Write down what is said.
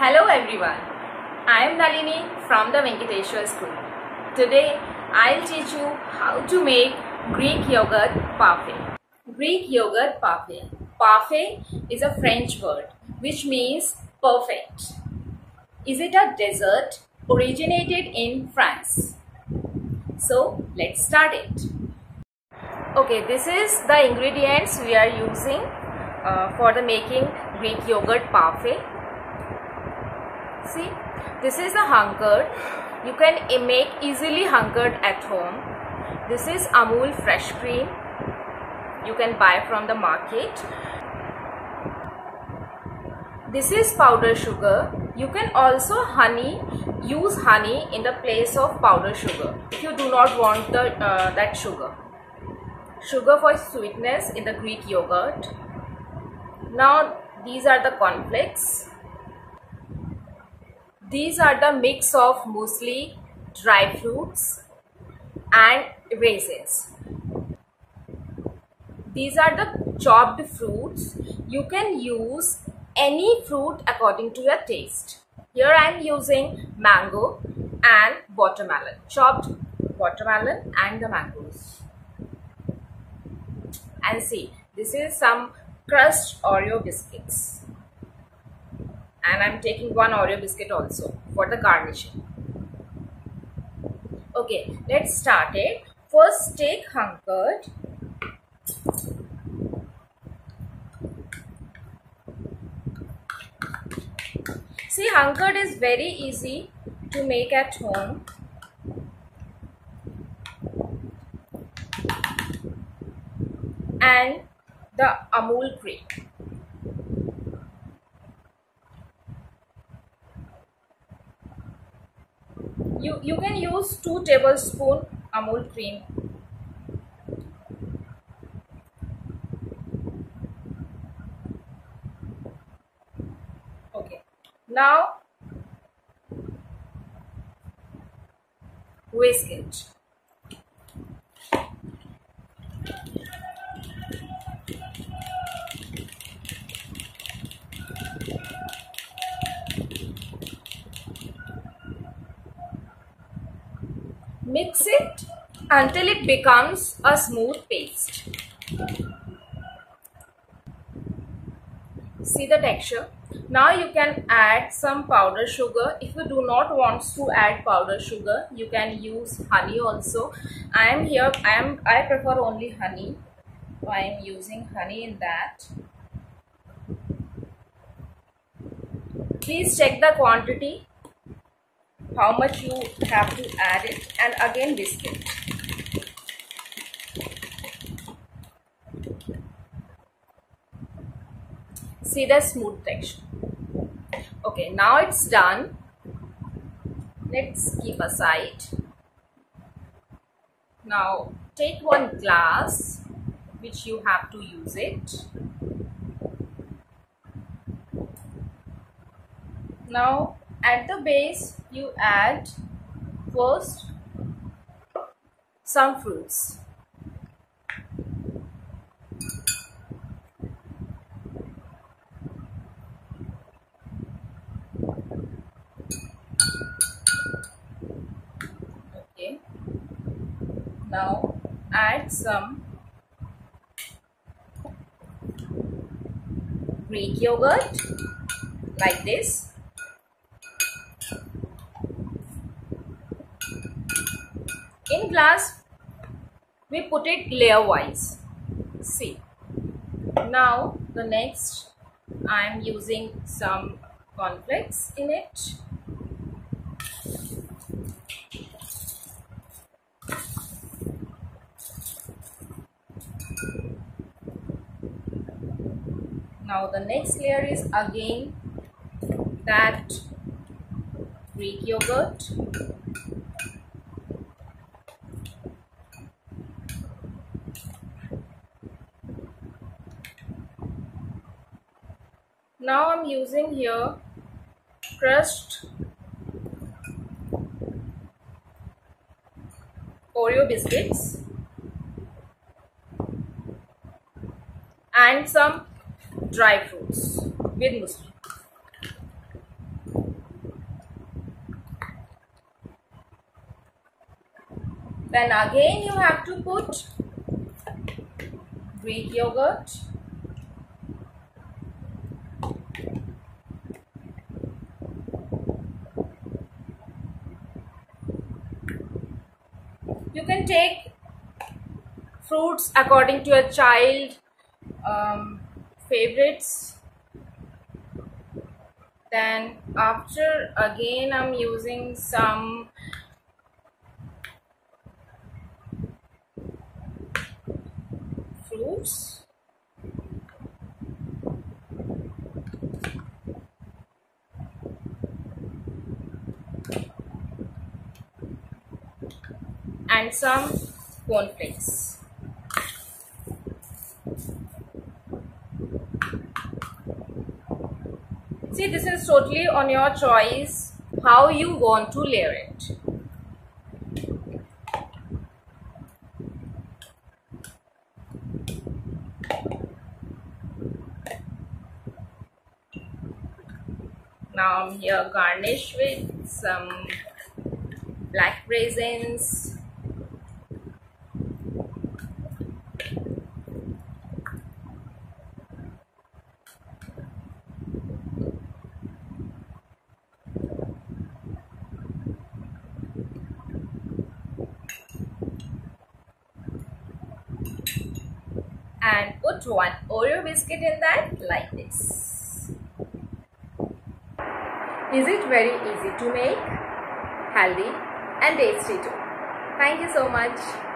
Hello everyone, I am Nalini from the Venkateshwar School. Today I'll teach you how to make Greek yogurt parfait. Greek yogurt parfait. Parfait is a French word which means perfect. Is it a dessert originated in France? So let's start it. Okay, this is the ingredients we are using for the making Greek yogurt parfait. See, this is a Hun-curd. You can make easily Hun-curd at home. This is Amul fresh cream. You can buy from the market. This is powder sugar. You can also use honey in the place of powder sugar if you do not want that sugar. Sugar for sweetness in the Greek yogurt. Now these are the cornflakes. These are the mix of muesli, dry fruits and raisins. These are the chopped fruits. You can use any fruit according to your taste. Here I am using mango and watermelon. Chopped watermelon and the mangoes. And see, this is some crushed Oreo biscuits. And I'm taking one Oreo biscuit also for the garnishing. Okay, let's start it. First take Hun-curd. See, Hun-curd is very easy to make at home. And the Amul cream. You can use 2 tablespoons Amul cream. Okay, now whisk it. Mix it until it becomes a smooth paste. See the texture. Now you can add some powder sugar. If you do not want to add powder sugar, you can use honey also. I prefer only honey. So I am using honey in that. Please check the quantity, how much you have to add it, and again whisk it. See the smooth texture. Okay, now it's done. Let's keep aside. Now take one glass which you have to use it. Now at the base you add first some fruits. Okay. Now add some Greek yogurt like this. In glass, we put it layer wise. See. Now the next, I am using some cornflakes in it. Now the next layer is again that Greek yogurt. Now I'm using here crushed Oreo biscuits and some dry fruits with muesli. Then again you have to put Greek yogurt. You can take fruits according to your child favorites. Then after, again I'm using some fruits. And some cornflakes. See, this is totally on your choice how you want to layer it. Now I'm here garnish with some black raisins. And put one Oreo biscuit in that like this. Is it very easy to make? Healthy and tasty too. Thank you so much.